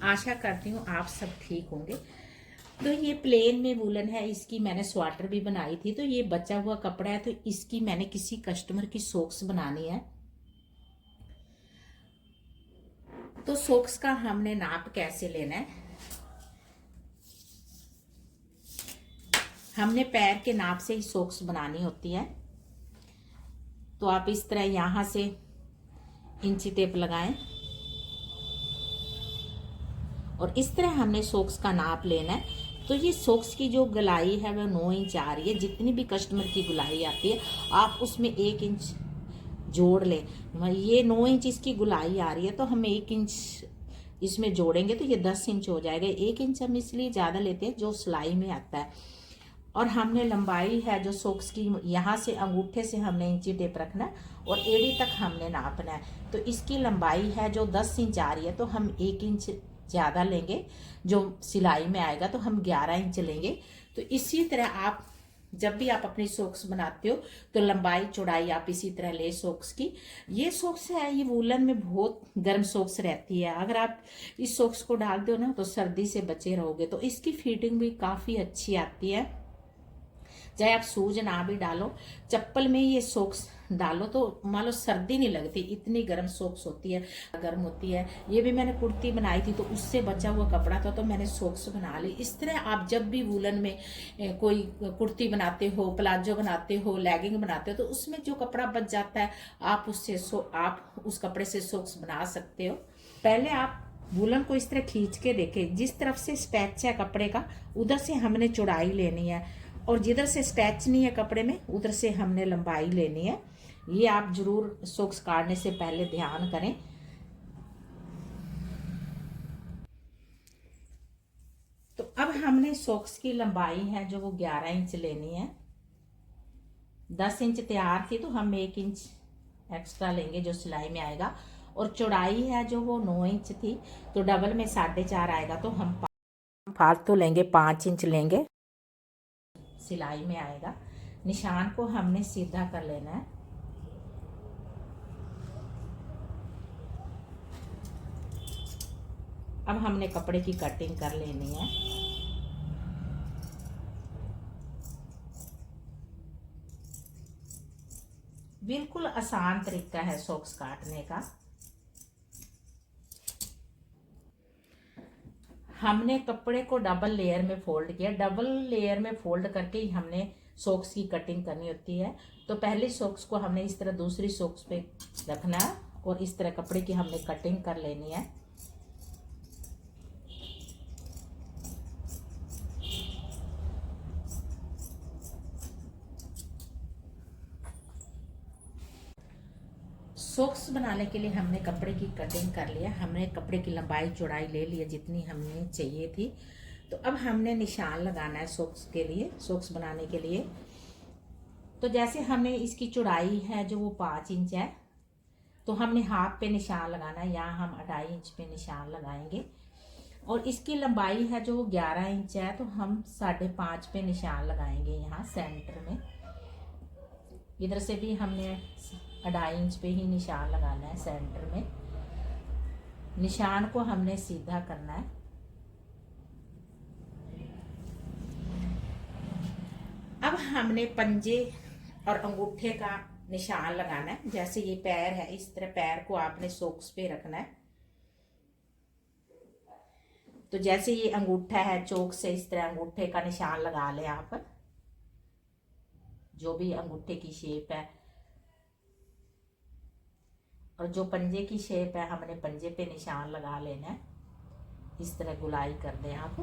आशा करती हूँ आप सब ठीक होंगे। तो ये प्लेन में वूलन है, इसकी मैंने स्वेटर भी बनाई थी। तो ये बचा हुआ कपड़ा है, तो इसकी मैंने किसी कस्टमर की सॉक्स बनानी है। तो सॉक्स का हमने नाप कैसे लेना है, हमने पैर के नाप से ही सॉक्स बनानी होती है। तो आप इस तरह यहां से इंची टेप लगाएं और इस तरह हमने सॉक्स का नाप लेना है। तो ये सॉक्स की जो गुलाई है वह 9 इंच आ रही है। जितनी भी कस्टमर की गुलाई आती है आप उसमें 1 इंच जोड़ लें। ये 9 इंच इसकी गुलाई आ रही है, तो हम 1 इंच इसमें जोड़ेंगे तो ये 10 इंच हो जाएगा। 1 इंच हम इसलिए ज़्यादा लेते हैं जो सिलाई में आता है। और हमने लंबाई है जो सॉक्स की, यहाँ से अंगूठे से हमने इंची टेप रखना है और एड़ी तक हमने नापना है। तो इसकी लंबाई है जो 10 इंच आ रही है, तो हम 1 इंच ज़्यादा लेंगे। जो सिलाई में आएगा तो हम 11 इंच लेंगे। तो इसी तरह आप जब भी आप अपनी सॉक्स बनाते हो तो लंबाई चौड़ाई आप इसी तरह ले सॉक्स की। ये सॉक्स है, ये वूलन में बहुत गर्म सॉक्स रहती है। अगर आप इस सॉक्स को डाल दो ना तो सर्दी से बचे रहोगे। तो इसकी फिटिंग भी काफ़ी अच्छी आती है। चाहे आप शूज ना भी डालो, चप्पल में ये सॉक्स डालो तो मान लो सर्दी नहीं लगती, इतनी गर्म सॉक्स होती है, गर्म होती है। ये भी मैंने कुर्ती बनाई थी तो उससे बचा हुआ कपड़ा था, तो मैंने सॉक्स बना ली। इस तरह आप जब भी वूलन में कोई कुर्ती बनाते हो, प्लाजो बनाते हो, लेगिंग बनाते हो, तो उसमें जो कपड़ा बच जाता है आप उससे आप उस कपड़े से सॉक्स बना सकते हो। पहले आप वूलन को इस तरह खींच के देखें, जिस तरफ से स्टैच है कपड़े का उधर से हमने चौड़ाई लेनी है, और जिधर से स्टैच नहीं है कपड़े में उधर से हमने लंबाई लेनी है। ये आप जरूर सॉक्स काटने से पहले ध्यान करें। तो अब हमने सॉक्स की लंबाई है जो वो 11 इंच लेनी है। 10 इंच तैयार थी तो हम 1 इंच एक्स्ट्रा लेंगे जो सिलाई में आएगा। और चौड़ाई है जो वो 9 इंच थी, तो डबल में 4.5 आएगा, तो हम फालतू लेंगे 5 इंच लेंगे, सिलाई में आएगा। निशान को हमने सीधा कर लेना है। अब हमने कपड़े की कटिंग कर लेनी है। बिल्कुल आसान तरीका है सॉक्स काटने का। हमने कपड़े को डबल लेयर में फोल्ड किया। डबल लेयर में फोल्ड करके ही हमने सॉक्स की कटिंग करनी होती है। तो पहली सॉक्स को हमने इस तरह दूसरी सॉक्स पे रखना है और इस तरह कपड़े की हमने कटिंग कर लेनी है। सॉक्स बनाने के लिए हमने कपड़े की कटिंग कर लिया। हमने कपड़े की लंबाई चौड़ाई ले लिया जितनी हमें चाहिए थी। तो अब हमने निशान लगाना है सॉक्स के लिए, सॉक्स बनाने के लिए। तो जैसे हमने इसकी चौड़ाई है जो वो 5 इंच है, तो हमने हाथ पे निशान लगाना है। यहाँ हम 2.5 इंच पे निशान लगाएंगे। और इसकी लंबाई है जो वो 11 इंच है, तो हम 5.5 पे निशान लगाएंगे यहाँ सेंटर में। इधर से भी हमने 2.5 इंच पे ही निशान लगाना है सेंटर में। निशान को हमने सीधा करना है। अब हमने पंजे और अंगूठे का निशान लगाना है। जैसे ये पैर है, इस तरह पैर को आपने सॉक्स पे रखना है। तो जैसे ये अंगूठा है, चौक से इस तरह अंगूठे का निशान लगा लें आप, जो भी अंगूठे की शेप है। और जो पंजे की शेप है हमने पंजे पे निशान लगा लेना है। इस तरह गुलाई कर दें आप।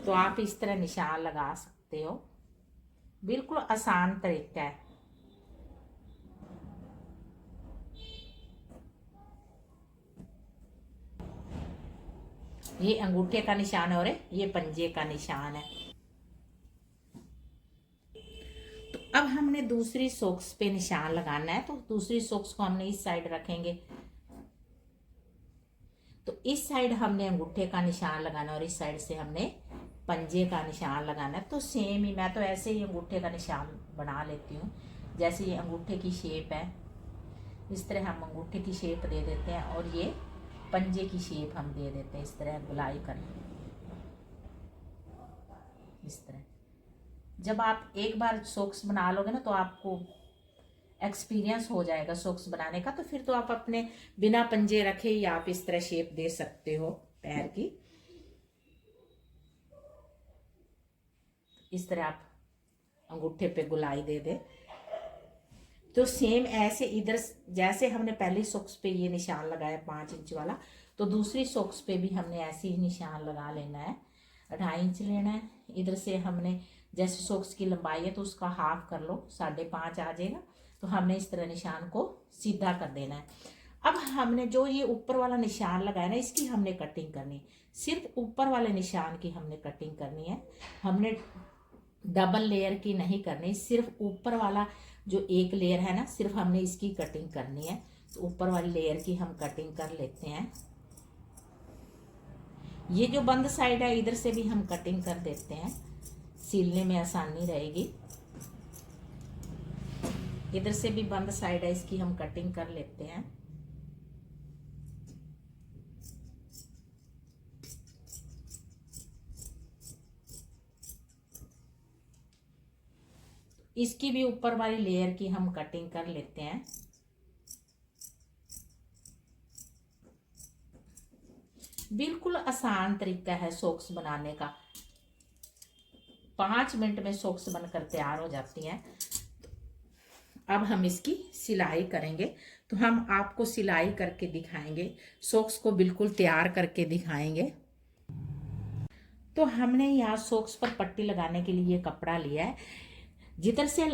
तो आप इस तरह निशान लगा सकते हो। बिल्कुल आसान तरीका है। ये अंगूठे का निशान है और ये पंजे का निशान है। तो अब हमने दूसरी सॉक्स पे निशान लगाना है। तो दूसरी सॉक्स को हमने इस साइड रखेंगे। तो इस साइड हमने अंगूठे का निशान लगाना और इस साइड से हमने पंजे का निशान लगाना है। तो सेम ही मैं तो ऐसे ही अंगूठे का निशान बना लेती हूँ। जैसे ये अंगूठे की शेप है, इस तरह हम अंगूठे की शेप दे देते हैं और ये पंजे की शेप हम दे देते हैं। इस तरह गोलाई कर, इस तरह। जब आप एक बार सॉक्स बना लोगे ना तो आपको एक्सपीरियंस हो जाएगा सॉक्स बनाने का, तो फिर तो आप अपने बिना पंजे रखे ही आप इस तरह शेप दे सकते हो पैर की। इस तरह आप अंगूठे पे गोलाई दे दे। तो सेम ऐसे इधर जैसे हमने पहली सॉक्स पे ये निशान लगाया 5 इंच वाला, तो दूसरी सॉक्स पे भी हमने ऐसे ही निशान लगा लेना है। 2.5 इंच लेना है। इधर से हमने जैसे सॉक्स की लंबाई है तो उसका हाफ कर लो, 5.5 आ जाएगा। तो हमने इस तरह निशान को सीधा कर देना है। अब हमने जो ये ऊपर वाला निशान लगाया ना, इसकी हमने कटिंग करनी, सिर्फ ऊपर वाले निशान की हमने कटिंग करनी है। हमने डबल लेयर की नहीं करनी, सिर्फ ऊपर वाला जो एक लेयर है ना, सिर्फ हमने इसकी कटिंग करनी है। तो ऊपर वाली लेयर की हम कटिंग कर लेते हैं। ये जो बंद साइड है इधर से भी हम कटिंग कर देते हैं, सीलने में आसानी रहेगी। इधर से भी बंद साइड है, इसकी हम कटिंग कर लेते हैं। इसकी भी ऊपर वाली लेयर की हम कटिंग कर लेते हैं। बिल्कुल आसान तरीका है सॉक्स बनाने का। 5 मिनट में सॉक्स बनकर तैयार हो जाती हैं। अब हम इसकी सिलाई करेंगे, तो हम आपको सिलाई करके दिखाएंगे, सॉक्स को बिल्कुल तैयार करके दिखाएंगे। तो हमने यहाँ सॉक्स पर पट्टी लगाने के लिए कपड़ा लिया है। जिधर से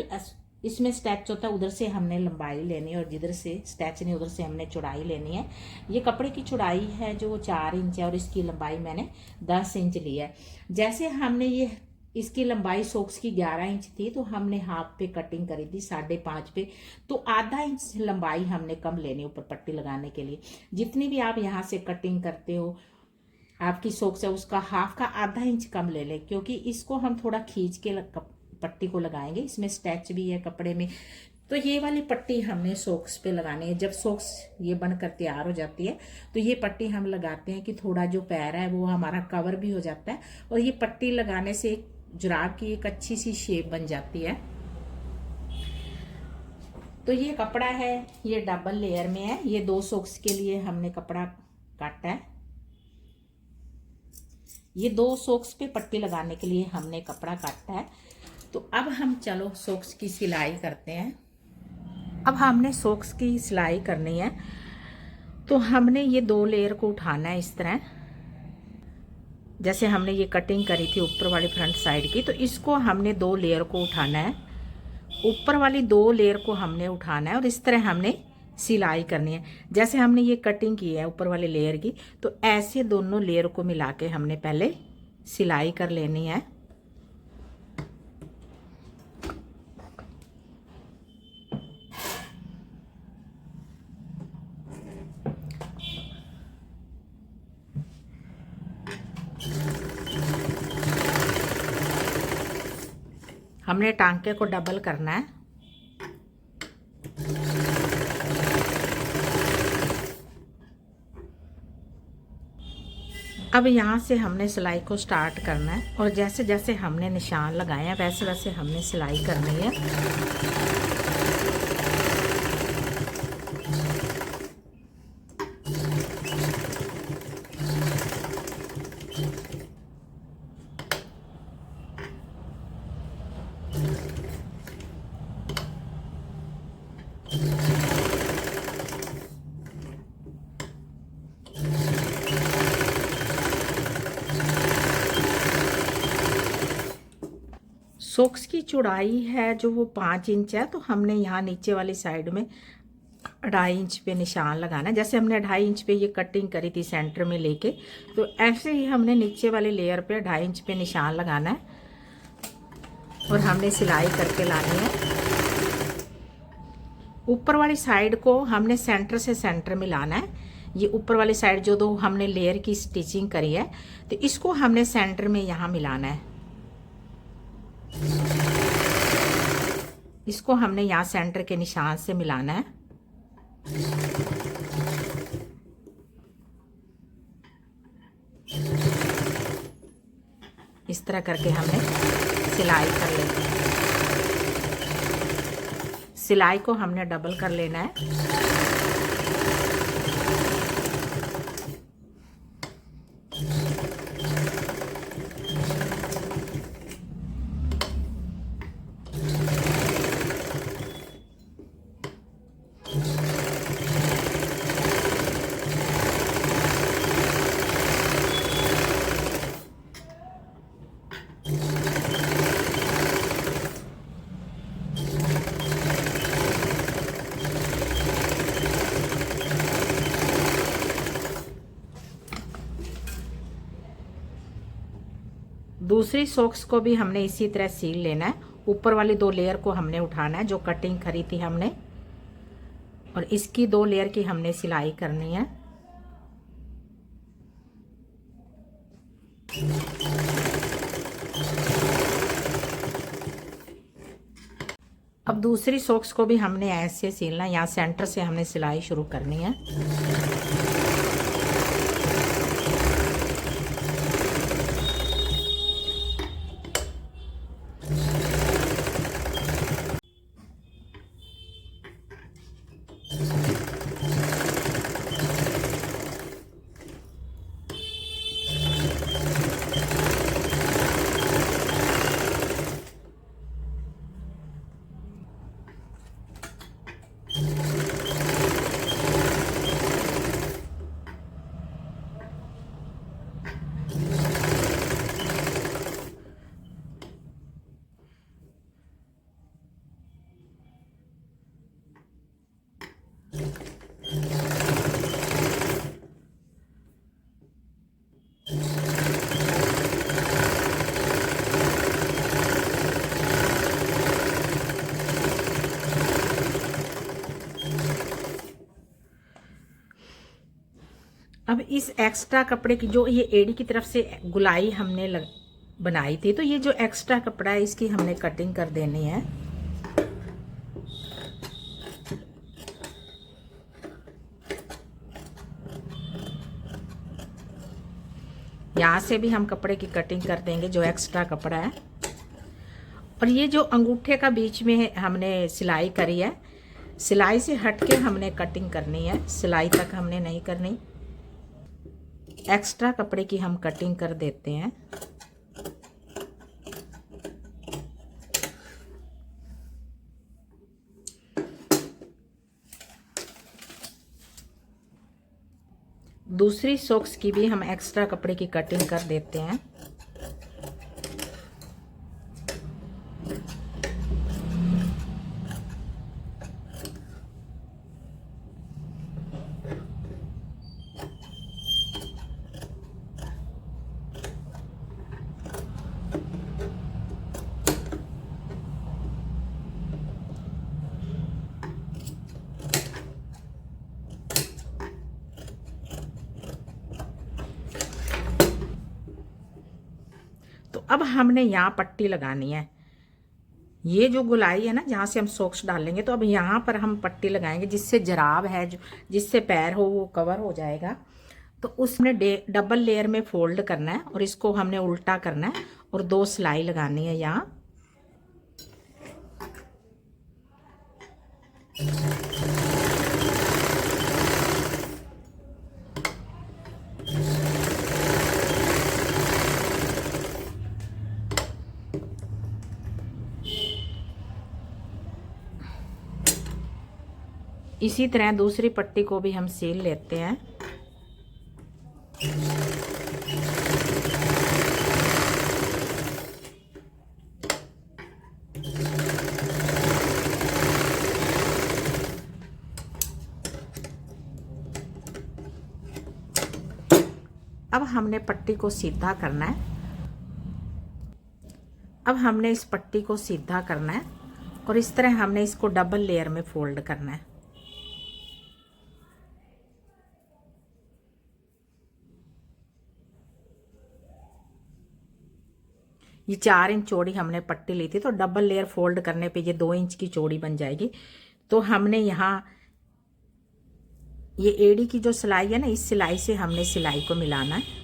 इसमें स्टैच होता है उधर से हमने लंबाई लेनी है, और जिधर से स्टैच नहीं उधर से हमने चौड़ाई लेनी है। ये कपड़े की चौड़ाई है जो 4 इंच है, और इसकी लंबाई मैंने 10 इंच ली है। जैसे हमने ये इसकी लंबाई सॉक्स की 11 इंच थी, तो हमने हाफ पे कटिंग करी थी 5.5 पे, तो आधा इंच लंबाई हमने कम लेनी ऊपर पट्टी लगाने के लिए। जितनी भी आप यहाँ से कटिंग करते हो आपकी सॉक्स है, उसका हाफ का आधा इंच कम ले लें, क्योंकि इसको हम थोड़ा खींच के पट्टी को लगाएंगे। इसमें स्टैच भी है कपड़े में। तो ये वाली पट्टी हमने सॉक्स पे लगानी है। जब सॉक्स ये बनकर तैयार हो जाती है तो ये पट्टी हम लगाते हैं कि थोड़ा जो पैर है वो हमारा कवर भी हो जाता है, और ये पट्टी लगाने से जुराब की एक अच्छी सी शेप बन जाती है। तो ये कपड़ा है, ये डबल लेयर में है। ये 2 सॉक्स के लिए हमने कपड़ा काटा है। ये 2 सॉक्स पे पट्टी लगाने के लिए हमने कपड़ा काटा है। तो अब हम चलो सॉक्स की सिलाई करते हैं। अब हमने सॉक्स की सिलाई करनी है, तो हमने ये 2 लेयर को उठाना है इस तरह। जैसे हमने ये कटिंग करी थी ऊपर वाली फ्रंट साइड की, तो इसको हमने 2 लेयर को उठाना है। ऊपर वाली 2 लेयर को हमने उठाना है और इस तरह हमने सिलाई करनी है। जैसे हमने ये कटिंग की है ऊपर वाले लेयर की, तो ऐसे दोनों लेयर को मिला के हमने पहले सिलाई कर लेनी है। हमने टांके को डबल करना है। अब यहाँ से हमने सिलाई को स्टार्ट करना है, और जैसे जैसे हमने निशान लगाए हैं वैसे वैसे हमने सिलाई करनी है। सॉक्स की चौड़ाई है जो वो 5 इंच है, तो हमने यहाँ नीचे वाली साइड में 2.5 इंच पे निशान लगाना है। जैसे हमने 2.5 इंच पे ये कटिंग करी थी सेंटर में लेके, तो ऐसे ही हमने नीचे वाले लेयर पे 2.5 इंच पे निशान लगाना है, और हमने सिलाई करके लानी है। ऊपर वाली साइड को हमने सेंटर से सेंटर में लाना है। ये ऊपर वाली साइड जो 2 हमने लेयर की स्टिचिंग करी है, तो इसको हमने सेंटर में यहाँ मिलाना है। इसको हमने यहाँ सेंटर के निशान से मिलाना है। इस तरह करके हमने सिलाई कर लेनी है। सिलाई को हमने डबल कर लेना है। दूसरी सॉक्स को भी हमने इसी तरह सील लेना है। ऊपर वाली 2 लेयर को हमने उठाना है जो कटिंग करी थी हमने, और इसकी 2 लेयर की हमने सिलाई करनी है। अब दूसरी सॉक्स को भी हमने ऐसे सीलना है। यहाँ सेंटर से हमने सिलाई शुरू करनी है। अब इस एक्स्ट्रा कपड़े की जो ये एड़ी की तरफ से गुलाई हमने बनाई थी, तो ये जो एक्स्ट्रा कपड़ा है इसकी हमने कटिंग कर देनी है। यहाँ से भी हम कपड़े की कटिंग कर देंगे जो एक्स्ट्रा कपड़ा है। और ये जो अंगूठे का बीच में हमने सिलाई करी है, सिलाई से हटके हमने कटिंग करनी है, सिलाई तक हमने नहीं करनी। एक्स्ट्रा कपड़े की हम कटिंग कर देते हैं। दूसरी सॉक्स की भी हम एक्स्ट्रा कपड़े की कटिंग कर देते हैं। अब हमने यहाँ पट्टी लगानी है। ये जो गुलाई है ना, जहाँ से हम सॉक्स डालेंगे, तो अब यहाँ पर हम पट्टी लगाएंगे जिससे जराब है जो जिससे पैर हो वो कवर हो जाएगा। तो उसमें डबल लेयर में फोल्ड करना है और इसको हमने उल्टा करना है और 2 सिलाई लगानी है यहाँ। इसी तरह दूसरी पट्टी को भी हम सील लेते हैं। अब हमने पट्टी को सीधा करना है। अब हमने इस पट्टी को सीधा करना है और इस तरह हमने इसको डबल लेयर में फोल्ड करना है। ये 4 इंच चौड़ी हमने पट्टी ली थी, तो डबल लेयर फोल्ड करने पे ये 2 इंच की चौड़ी बन जाएगी। तो हमने यहाँ ये एड़ी की जो सिलाई है ना, इस सिलाई से हमने सिलाई को मिलाना है।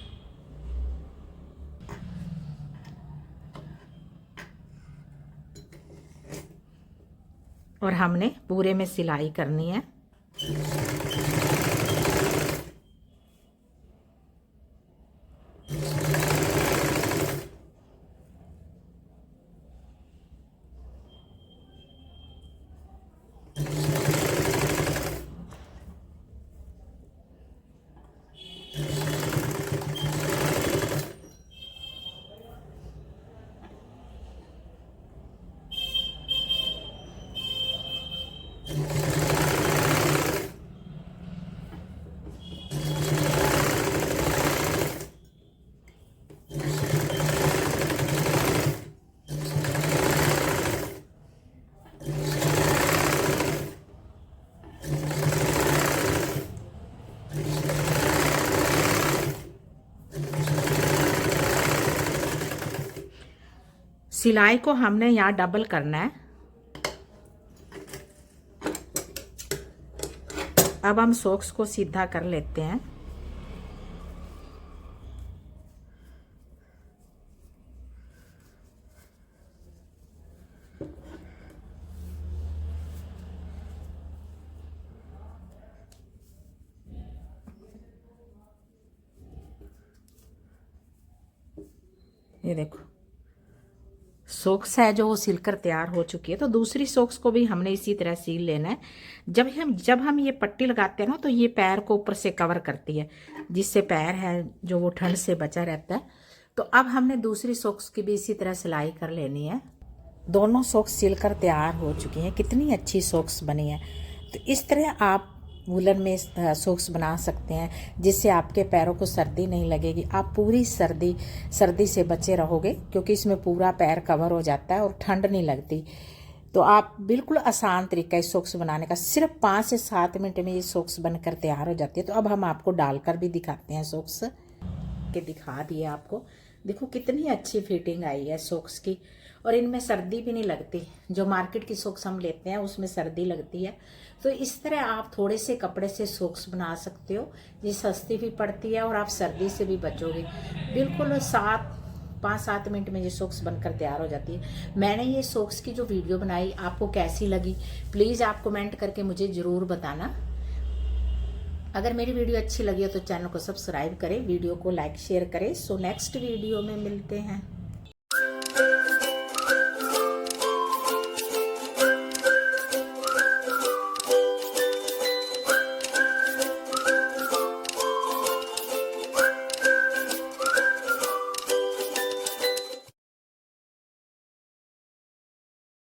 और हमने पूरे में सिलाई करनी है। सिलाई को हमने यहाँ डबल करना है। अब हम सॉक्स को सीधा कर लेते हैं। ये देखो सॉक्स है जो वो सिलकर तैयार हो चुकी है। तो दूसरी सॉक्स को भी हमने इसी तरह सील लेना है। जब हम ये पट्टी लगाते हैं ना, तो ये पैर को ऊपर से कवर करती है, जिससे पैर है जो वो ठंड से बचा रहता है। तो अब हमने दूसरी सॉक्स की भी इसी तरह सिलाई कर लेनी है। दोनों सॉक्स सिलकर तैयार हो चुकी हैं। कितनी अच्छी सॉक्स बनी है। तो इस तरह आप वूलन में सॉक्स बना सकते हैं, जिससे आपके पैरों को सर्दी नहीं लगेगी। आप पूरी सर्दी से बचे रहोगे, क्योंकि इसमें पूरा पैर कवर हो जाता है और ठंड नहीं लगती। तो आप बिल्कुल आसान तरीका है सॉक्स बनाने का। सिर्फ 5 से 7 मिनट में ये सॉक्स बनकर तैयार हो जाती है। तो अब हम आपको डालकर भी दिखाते हैं सॉक्स के, दिखा दिए आपको। देखो कितनी अच्छी फिटिंग आई है सॉक्स की, और इनमें सर्दी भी नहीं लगती। जो मार्केट की सॉक्स हम लेते हैं उसमें सर्दी लगती है। तो इस तरह आप थोड़े से कपड़े से सॉक्स बना सकते हो, ये सस्ती भी पड़ती है और आप सर्दी से भी बचोगे। बिल्कुल 5-7 मिनट में ये सॉक्स बनकर तैयार हो जाती है। मैंने ये सॉक्स की जो वीडियो बनाई आपको कैसी लगी, प्लीज़ आप कमेंट करके मुझे ज़रूर बताना। अगर मेरी वीडियो अच्छी लगी हो तो चैनल को सब्सक्राइब करें, वीडियो को लाइक शेयर करें। सो नेक्स्ट वीडियो में मिलते हैं।